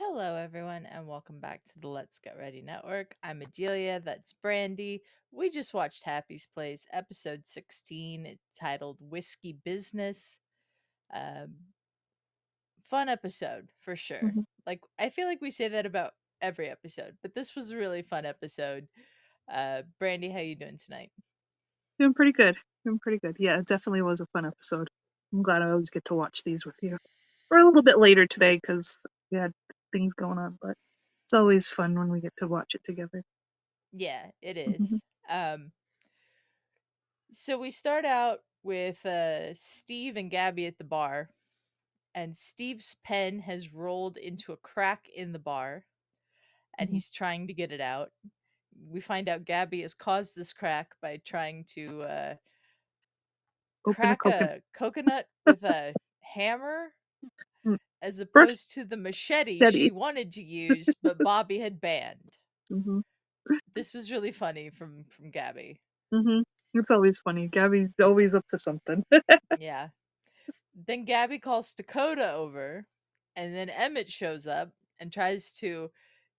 Hello, everyone, and welcome back to the Let's Get Ready Network. I'm Adelia, that's Brandi. We just watched Happy's Place, episode 16, titled Whiskey Business. Um, Fun episode, for sure. Mhm. I feel like we say that about every episode, but this was a really fun episode. Brandi, how you doing tonight? Doing pretty good. Doing pretty good. Yeah, it definitely was a fun episode. I'm glad I always get to watch these with you. We're a little bit later today because we had things going on, but it's always fun when we get to watch it together. Yeah, it Mhm. is. So we start out with Steve and Gabby at the bar, and Steve's pen has rolled into a crack in the bar and Mhm. he's trying to get it out. We find out Gabby has caused this crack by trying to Open a crack coconut. a coconut with a hammer Mm. as First, opposed to the machete she steady. wanted to use, but Bobby had banned. Mhm. This was really funny from Gabby. Mhm. It's always funny. Gabby's always up to something. Yeah. Then Gabby calls Dakota over, and then Emmett shows up and tries to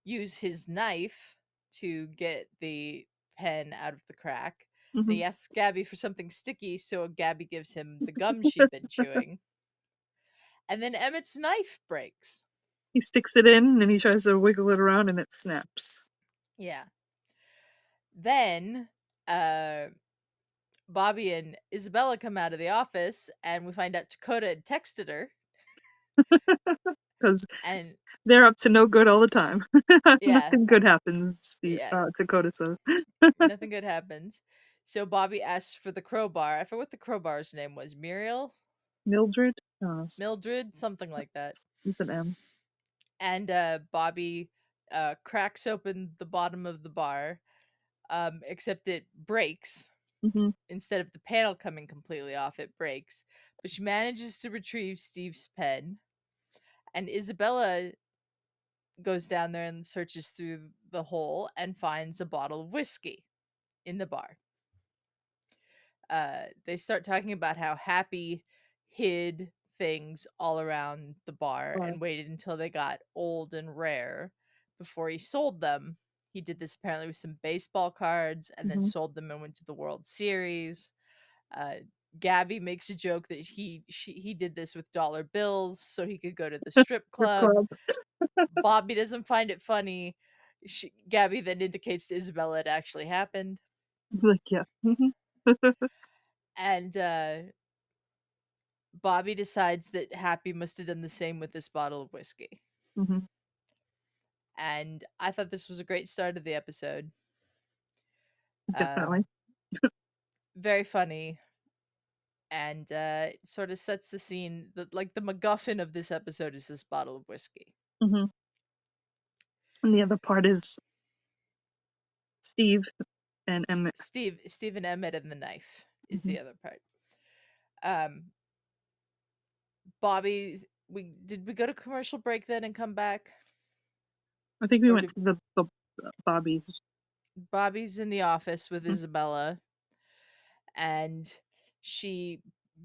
use his knife to get the pen out of the crack. And Mhm. he asks Gabby for something sticky, so Gabby gives him the gum she'd been chewing. And then Emmett's knife breaks. He sticks it in and he tries to wiggle it around and it snaps. Yeah. Then uh Bobby and Isabella come out of the office and we find out Dakota had texted her Because and they're up to no good all the time. yeah, Nothing good happens, yeah, Dakota says. nothing good happens. So Bobby asks for the crowbar. I forget what the crowbar's name was. Muriel? Mildred? Mildred? Something like that. With an M. And Bobby cracks open the bottom of the bar, except it breaks. Mhm. Instead of the panel coming completely off, it breaks. But she manages to retrieve Steve's pen, and Isabella goes down there and searches through the hole and finds a bottle of whiskey in the bar. They start talking about how Happy hid things all around the bar Or and waited until they got old and rare before he sold them. He did this apparently with some baseball cards and then Mhm. sold them and went to the World Series. Uh, Gabby makes a joke that he did this with dollar bills so he could go to the strip Strip club. club. Bobby doesn't find it funny. Gabby then indicates to Isabella it actually happened. Like, yeah. Mhm. And Bobby decides that Happy must have done the same with this bottle of whiskey. Mhm. And I thought this was a great start of the episode. Definitely. Um, Very funny, and it sort of sets the scene that like the MacGuffin of this episode is this bottle of whiskey. Mhm. And the other part is Steve and Emmett. Stephen Emmett and the knife is Mhm. the other part. Um, Bobby, we go to commercial break then and come back, I think we or went did to the Bobby's. Bobby's in the office with Mm. Isabella and she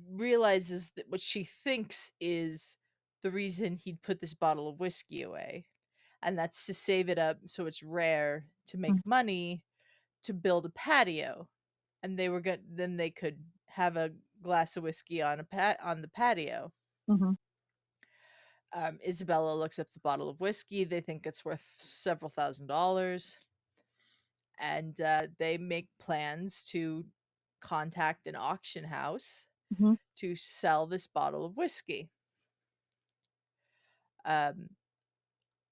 realizes that what she thinks is the reason he'd put this bottle of whiskey away, and that's to save it up so it's rare to make Mm. money to build a patio, and they were good. Then they could have a glass of whiskey on on the patio. Mhm. Isabella looks up the bottle of whiskey. They think it's worth several $1,000s, and they make plans to contact an auction house Mhm. to sell this bottle of whiskey. Um,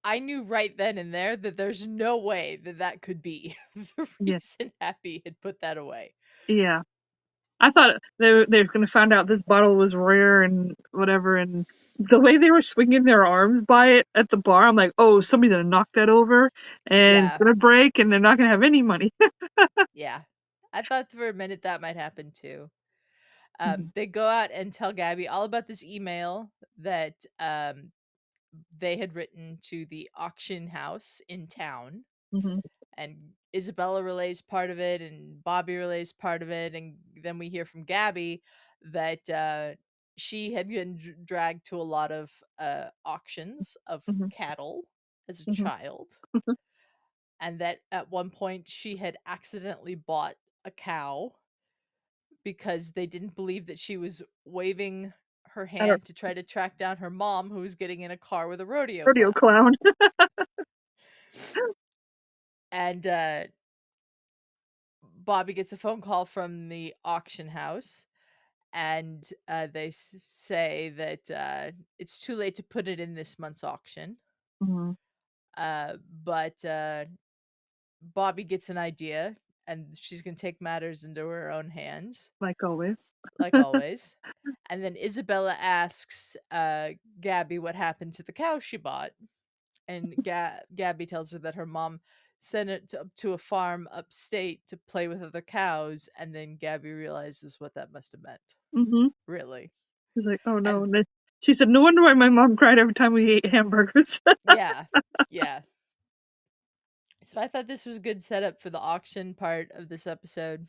I knew right then and there that there's no way that that could be the Yeah. reason Happy had put that away. Yeah. I thought they were gonna find out this bottle was rare and whatever, and the way they were swinging their arms by it at the bar, I'm like, "Oh, somebody's gonna knock that over, and it's Yeah, gonna break, and they're not gonna have any money." yeah. I thought for a minute that might happen too. Mhm. They go out and tell Gabby all about this email that they had written to the auction house in town, Mhm. and Isabella relays part of it and Bobby relays part of it, and then we hear from Gabby that she had been dragged to a lot of auctions of Mhm. cattle as a Mhm. child, and that at one point she had accidentally bought a cow because they didn't believe that she was waving her I don't hand to try to track down her mom who was getting in a car with a rodeo rodeo clown. clown. And Bobby gets a phone call from the auction house, and they say that it's too late to put it in this month's auction. Mhm. But Bobby gets an idea, and she's going to take matters into her own hands, Like always. like always. And then Isabella asks Gabby what happened to the cow she bought. And Gabby tells her that her mom sent it to a farm upstate to play with other cows. And then Gabby realizes what that must have meant. Mhm. Really. She's like, "Oh, no." And And then she said, "No wonder why my mom cried every time we ate hamburgers." yeah, yeah. So I thought this was a good setup for the auction part of this episode.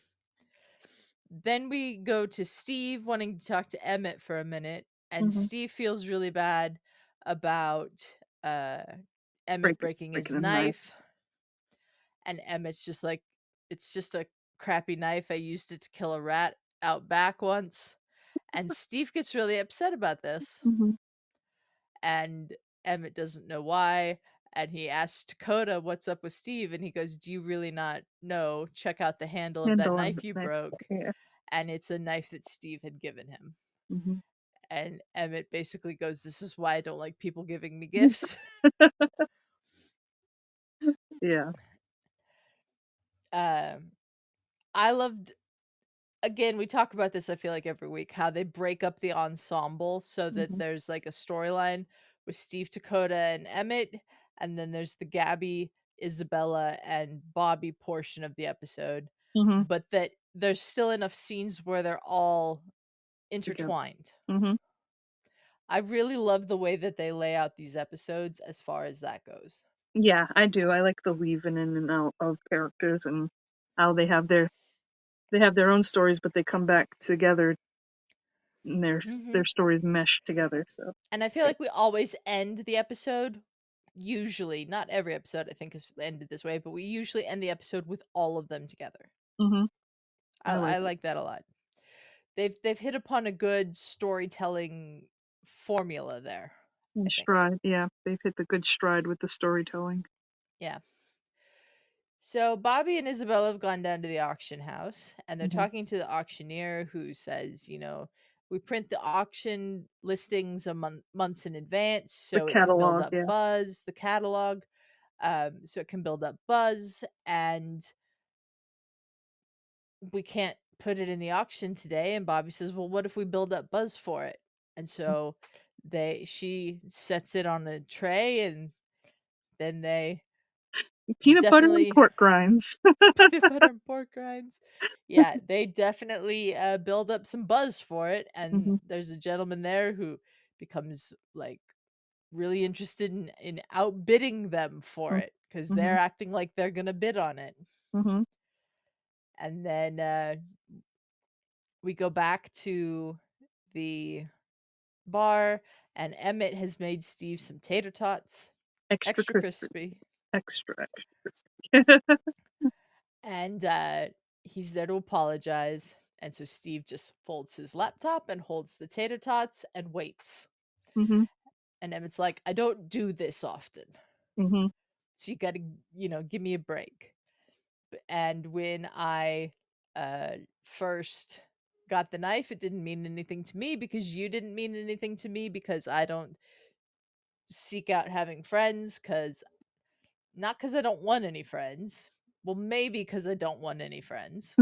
Then we go to Steve wanting to talk to Emmett for a minute, and Mhm. Steve feels really bad about uh Emmett breaking his Breaking a knife. knife, and Emmett's just like, it's just a crappy knife. I used it to kill a rat out back once. And Steve gets really upset about this, Mhm. and Emmett doesn't know why. And he asks Dakota what's up with Steve, and he goes, "Do you really not know? Check out the handle of that Handle on knife the you knife. broke." Yeah. And it's a knife that Steve had given him. Mhm. And Emmett basically goes, "This is why I don't like people giving me gifts." Yeah. um, I loved, again, we talk about this, I feel like every week, how they break up the ensemble so that Mhm. there's like a storyline with Steve, Dakota, and Emmett, and then there's the Gabby, Isabella, and Bobby portion of the episode, Mhm. but that there's still enough scenes where they're all Together. intertwined. Mhm. I really love the way that they lay out these episodes as far as that goes. Yeah, I do. I like the weaving in and out of characters and how they have their own stories, but they come back together and their Mhm. stories mesh together. So And I feel great. like we always end the episode, usually, not every episode I think is ended this way, but we usually end the episode with all of them together. Mhm. I I like I it. like that a lot. They've hit upon a good storytelling formula there, I And think. stride. Yeah, they've hit the good stride with the storytelling. Yeah. So Bobby and Isabella have gone down to the auction house, and they're Mhm. talking to the auctioneer who says, we print the auction listings a months in advance The so it can build catalog. up Yeah. buzz, the catalog, so it can build up buzz, and we can't put it in the auction today. And Bobby says, "Well, what if we build up buzz for it?" And so she sets it on a tray, and then they Peanut butter and definitely pork rinds. peanut butter and pork rinds. Yeah, they definitely build up some buzz for it. And Mhm. there's a gentleman there who becomes like really interested in outbidding them for Mm. it because they're Mhm. acting like they're gonna bid on it. Mhm. And then we go back to the bar, and Emmett has made Steve some tater tots, Extra extra crispy. crispy, Extra crispy. and he's there to apologize. And so Steve just folds his laptop and holds the tater tots and waits. Mhm. And Emmett's like, "I don't do this often, Mhm. so you got to, give me a break." And when I first got the knife, it didn't mean anything to me because you didn't mean anything to me because I don't seek out having friends, because not because I don't want any friends. Well, maybe because I don't want any friends.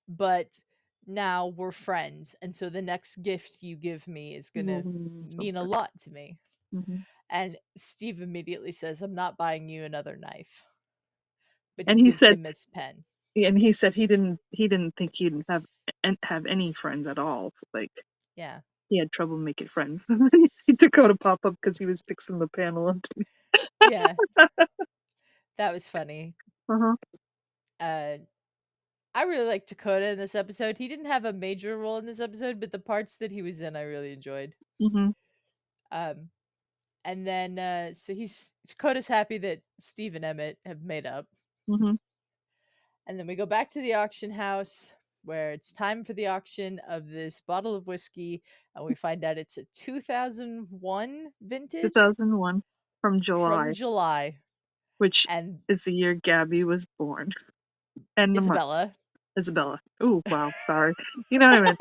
But now we're friends. And so the next gift you give me is going to mean a Something. lot to me. Mhm. And Steve immediately says, "I'm not buying you another knife." But he And he gives said him his pen. he didn't think he'd have any friends at all. Like Yeah. he had trouble making friends. He took out a pop up because he was fixing the panel. Yeah. That was funny. Uh-huh. Uh, I really liked Dakota in this episode. He didn't have a major role in this episode, but the parts that he was in, I really enjoyed. Mhm. Um, And then so Coda's happy that Steve and Emmett have made up. Mhm. And then we go back to the auction house where it's time for the auction of this bottle of whiskey, and we find out it's a 2001 vintage 2001 from from July, July. which And is the year Gabby was born, and the month. Isabella, Isabella. Ooh, wow, sorry. You know what I mean?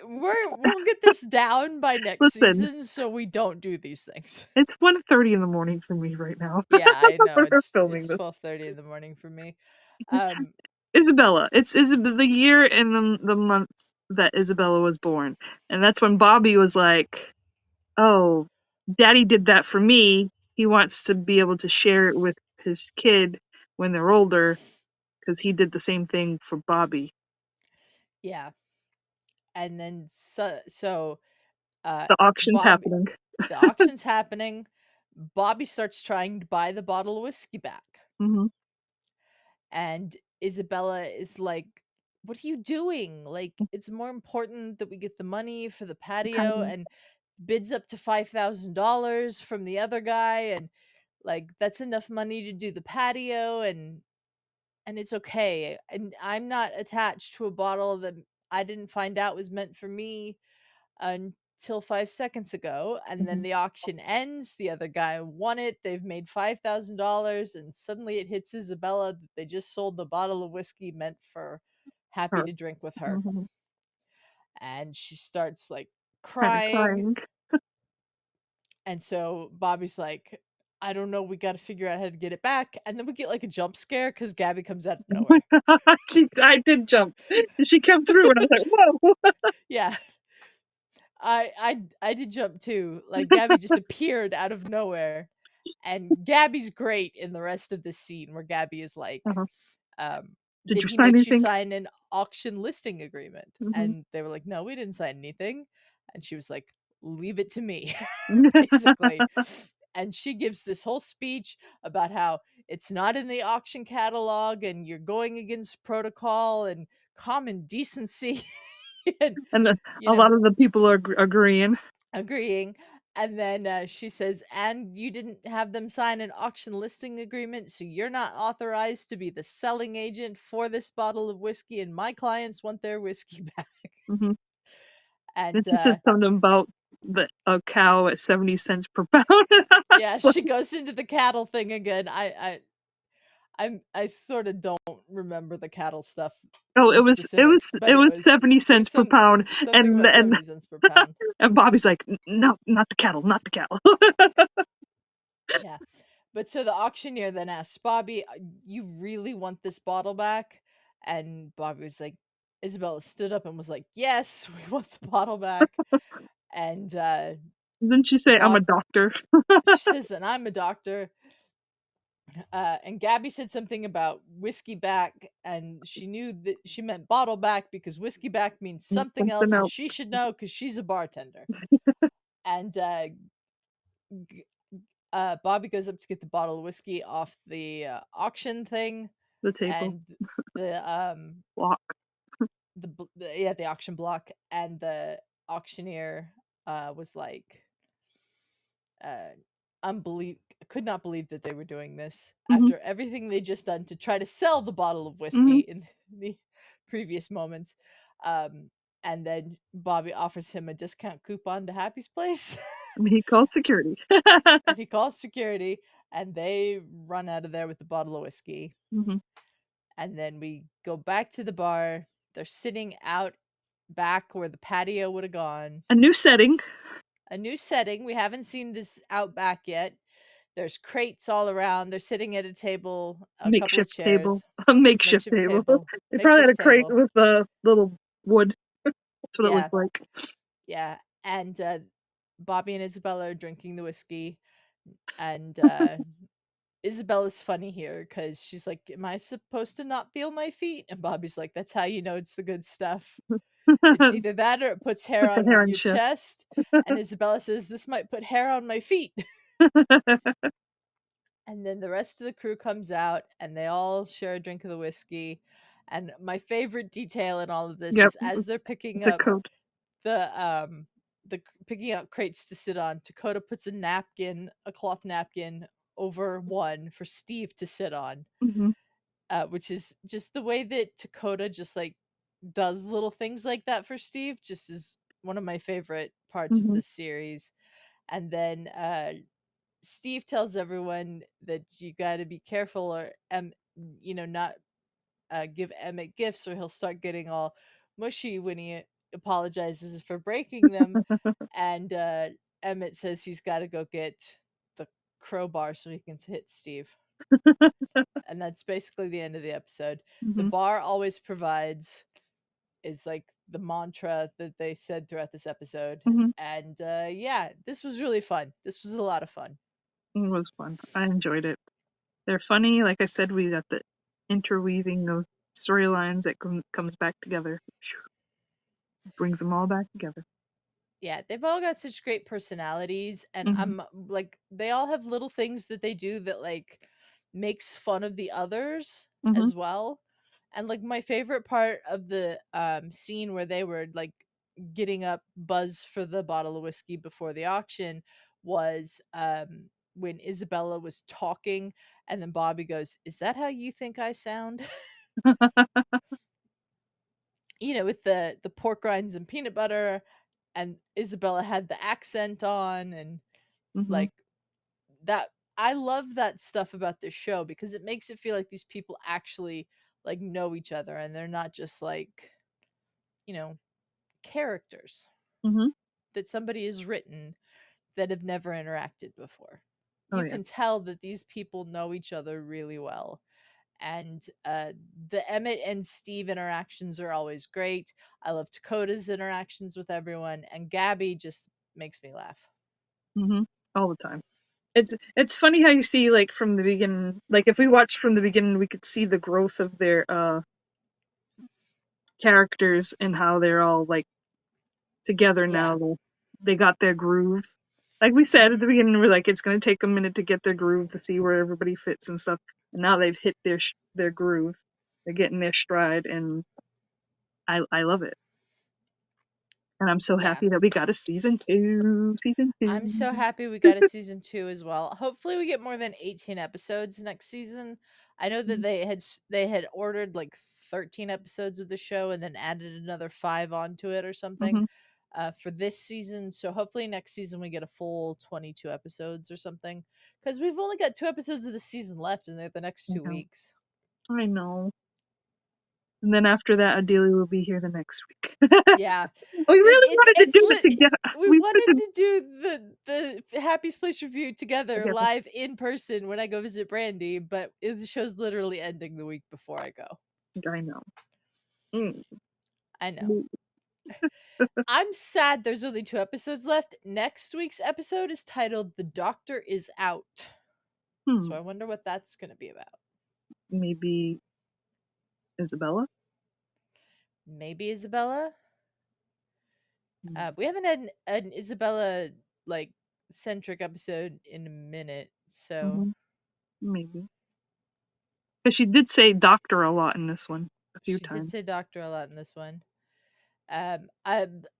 we'll get this down by next Listen, season so we don't do these things. it's 1:30 in the morning for me right now. Yeah, I know. We're It's filming it's this. 12:30 in the morning for me. Um Isabella. It's the year and the month that Isabella was born. And that's when Bobby was like, "Oh, Daddy did that for me. He wants to be able to share it with his kid when they're older because he did the same thing for Bobby." yeah. And then uh The auction's Bob happening. the auction's happening. Bobby starts trying to buy the bottle of whiskey back. Mhm. And Isabella is like, "What are you doing? Like, it's more important that we get the money for the patio," Patty. and bids up to $5,000 from the other guy, and like that's enough money to do the patio, and it's okay. And I'm not attached to a bottle that I didn't find out was meant for me until 5 seconds ago. And then Mhm. the auction ends. The other guy won it. They've made $5,000. And suddenly it hits Isabella that they just sold the bottle of whiskey meant for Happy Her. to drink with her. Mhm. And she starts like Kinda crying. crying. And so Bobby's like, "I don't know. We got to figure out how to get it back." And then we get like a jump scare because Gabby comes out of nowhere. I did jump. She came through and I was like, "Whoa." Yeah, I did jump too. Like Gabby just appeared out of nowhere. And Gabby's great in the rest of this scene where Gabby is like, Uh-huh. um, "Did "Did you he sign make you anything?" sign an auction listing agreement?" Mhm. And they were like, "No, we didn't sign anything." And she was like, "Leave it to me," basically. And she gives this whole speech about how it's not in the auction catalog and you're going against protocol and common decency. And, And you a know, lot of the people are agreeing. agreeing. And then she says, "And you didn't have them sign an auction listing agreement, so you're not authorized to be the selling agent for this bottle of whiskey, and my clients want their whiskey back." Mhm. And And she said something about a cow at 70 cents per pound. yeah, It's like, she goes into the cattle thing again. I sort of don't remember the cattle stuff oh, in it specific, was but it was 70 it was cents per pound, something about and 70 cents per pound. and Bobby's like, No, not the cattle, not the cattle." Yeah. But so the auctioneer then asks Bobby, "You really want this bottle back?" And Bobby was like, Isabella stood up and was like, "Yes, we want the bottle back." And Didn't she say, "I'm a Bob, doctor"? she says, "And I'm a doctor." And Gabby said something about whiskey back, and she knew that she meant bottle back because whiskey back means something Something else, and else. she should know because she's a bartender. And g- Bobby goes up to get the bottle of whiskey off the auction thing, The table and the block. the auction block, and the auctioneer was like, uh unbelieve could not believe that they were doing this Mhm, after everything they just done to try to sell the bottle of whiskey mhm. in the previous moments. um and then Bobby offers him a discount coupon to Happy's Place. And he calls security. And he calls security, and they run out of there with the bottle of whiskey. Mhm. And then we go back to the bar. They're sitting out back where the patio would have gone. A new setting. A new setting. We haven't seen this out back yet. There's crates all around. They're sitting at a table, a couple of Makeshift table. chairs, A makeshift makeshift table. table, They probably had makeshift a crate table. with a little wood. That's what it Yeah, looked like. yeah. And Bobby and Isabella are drinking the whiskey. And Isabella's funny here because she's like, "Am I supposed to not feel my feet?" And Bobby's like, "That's how you know it's the good stuff. It's either that or it puts hair Puts a on hair on your his chest. chest." And Isabella says, "This might put hair on my feet." And then the rest of the crew comes out and they all share a drink of the whiskey. And my favorite detail in all of this Yep, is as they're picking the up coat. the picking out crates to sit on. Dakota puts a cloth napkin over one for Steve to sit on, Mhm. which is just the way that Dakota just like does little things like that for Steve. Just is one of my favorite parts of Mhm. this series. And then Steve tells everyone that you got to be careful or not give Emmett gifts or he'll start getting all mushy when he apologizes for breaking them. And Emmett says he's got to go get the crowbar so he can hit Steve. And that's basically the end of the episode. The Mhm. bar always provides is like the mantra that they said throughout this episode. Mhm. And yeah, this was really fun. This was a lot of fun. It was fun. I enjoyed it. They're funny. Like I said, we got the interweaving of storylines that comes back together. Brings them all back together. Yeah, they've all got such great personalities, and Mhm. I'm like they all have little things that they do that like makes fun of the others Mhm. as well. And like my favorite part of the scene where they were like getting up Buzz for the bottle of whiskey before the auction was when Isabella was talking and then Bobby goes, "Is that how you think I sound?" With the pork rinds and peanut butter, and Isabella had the accent on, and Mhm. like that. I love that stuff about this show because it makes it feel like these people actually like know each other and they're not just like, you know, characters Mhm. that somebody has written that have never interacted before. Oh You yeah. can tell that these people know each other really well. And the Emmett and Steve interactions are always great. I love Dakota's interactions with everyone, and Gabby just makes me laugh. Mhm. All the time. It's funny how you see like from the beginning. Like if we watched from the beginning, we could see the growth of their characters and how they're all like together Yeah. now. They got their groove. Like we said at the Hmm. beginning, we're like, it's gonna take a minute to get their groove to see where everybody fits and stuff. And now they've hit their groove. They're getting their stride, and I love it. And I'm so Yeah. happy that we got a season two. Season I'm so two. happy we got a season 2 as well. Hopefully we get more than 18 episodes next season. I know that they had ordered like 13 episodes of the show and then added another 5 onto it or something Mm-hmm. for this season. So hopefully next season we get a full 22 episodes or something cuz we've only got 2 episodes of the season left and they're the next I 2 know. weeks. I know. And then after that, Adelia will be here the next week. Yeah. We really It's wanted to it's do it lit. together. We We wanted wanted to to do the Happy's Place review together together. live in person when I go visit Brandy, but the show's literally ending the week before I go. I know. Mm. I know. I'm sad there's only 2 episodes left. Next week's episode is titled "The Doctor is Out." So Hmm. I wonder what that's going to be about. Maybe Isabella? Maybe Isabella. Mm. We haven't had an Isabella like centric episode in a minute, so Mm-hmm. Maybe. Because she did say doctor a lot in this one. A few she did times. say doctor a lot in this one. I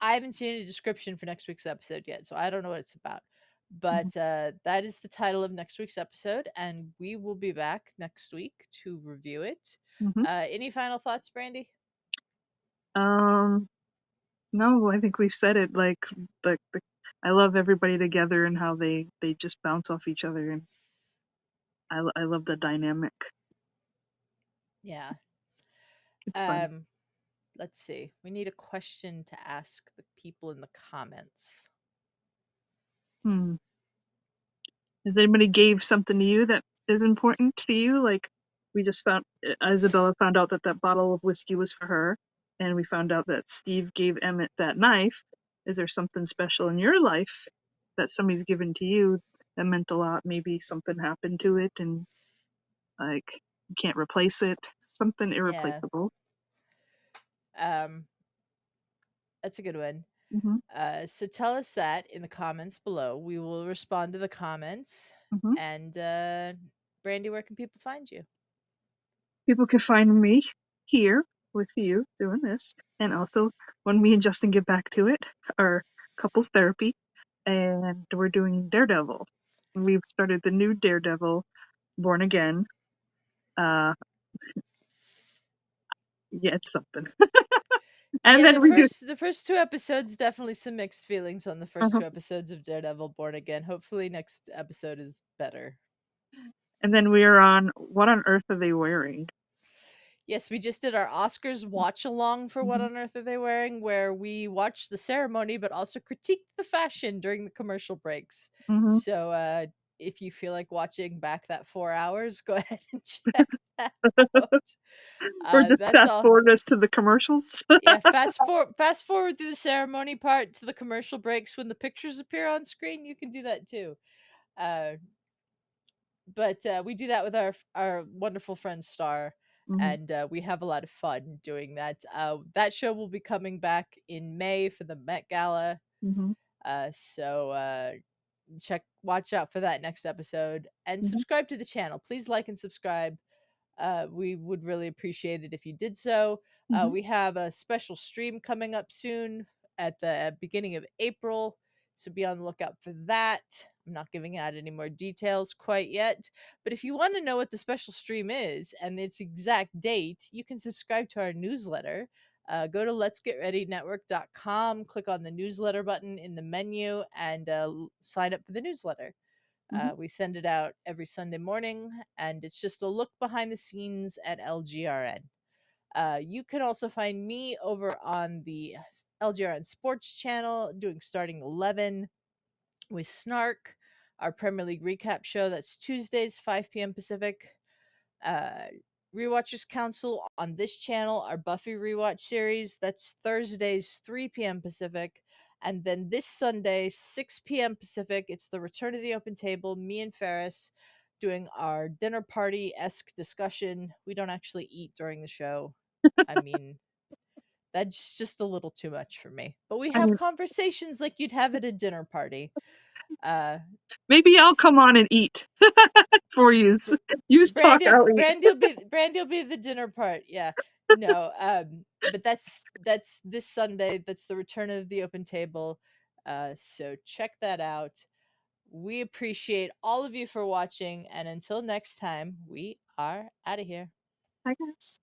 haven't seen any description for next week's episode yet, so I don't know what it's about. Mm-hmm. But that is the title of next week's episode, and we will be back next week to review it. Mm-hmm. Any final thoughts, Brandy? Um, no, I think we've said it. Like, the I love everybody together and how they just bounce off each other, and I love the dynamic. Yeah. It's fun. Um, let's see. We need a question to ask the people in the comments. Hmm. Has anybody gave something to you that is important to you? Like, we just found Isabella found out that that bottle of whiskey was for her, and we found out that Steve gave Emmett that knife. Is there something special in your life that somebody's given to you that meant a lot? Maybe something happened to it, and like you can't replace it. Something Yeah. irreplaceable. Um, that's a good one. Hmm. So tell us that in the comments below. We will respond to the comments. Hmm. And Brandy, where can people find you? People can find me here with you doing this, and also when me and Justin get back to it, our couples therapy, and we're doing Daredevil. We've started the new Daredevil, Born Again. Yeah, it's something. And Yeah, then we do. the first two episodes, definitely some mixed feelings on the first Uh-huh. two episodes of Daredevil Born Again. Hopefully next episode is better. And then we are on What on Earth Are They Wearing? Yes, we just did our Oscars watch along for What Mhm. on Earth Are They Wearing, where we watched the ceremony but also critiqued the fashion during the commercial breaks. Mhm. So if you feel like watching back that 4 hours, go ahead and check that out. Or just That's fast all. forward us to the commercials. Yeah, fast forward through the ceremony part to the commercial breaks when the pictures appear on screen. You can do that too. Uh, but we do that with our wonderful friend Star, Mhm. and we have a lot of fun doing that. That show will be coming back in May for the Met Gala. Mhm. So watch out for that next episode and Mhm. subscribe to the channel. Please like and subscribe. We would really appreciate it if you did so. Mhm. We have a special stream coming up soon at the beginning of April, so be on the lookout for that. I'm not giving out any more details quite yet, but if you want to know what the special stream is and its exact date, you can subscribe to our newsletter. Go to letsgetreadynetwork.com, click on the newsletter button in the menu, and sign up for the newsletter. Mhm. We send it out every Sunday morning, and it's just a look behind the scenes at LGRN. You can also find me over on the LGRN Sports channel doing Starting 11 with Snark, our Premier League recap show. That's Tuesdays, 5 p.m. Pacific. uh Rewatchers Council on this channel, our Buffy rewatch series. That's Thursdays, 3 p.m. Pacific. And then this Sunday, 6 p.m. Pacific, it's the Return of the Open Table, me and Ferris doing our dinner party esque discussion. We don't actually eat during the show. I mean, that's just a little too much for me. But we I have mean, conversations like you'd have at a dinner party. Uh maybe I'll come on and eat for yous. Yous talk, I'll eat. Brandy will be the dinner part. Yeah. No, but that's this Sunday. That's the return of the open table. So check that out. We appreciate all of you for watching, and until next time, we are out of here. I guess.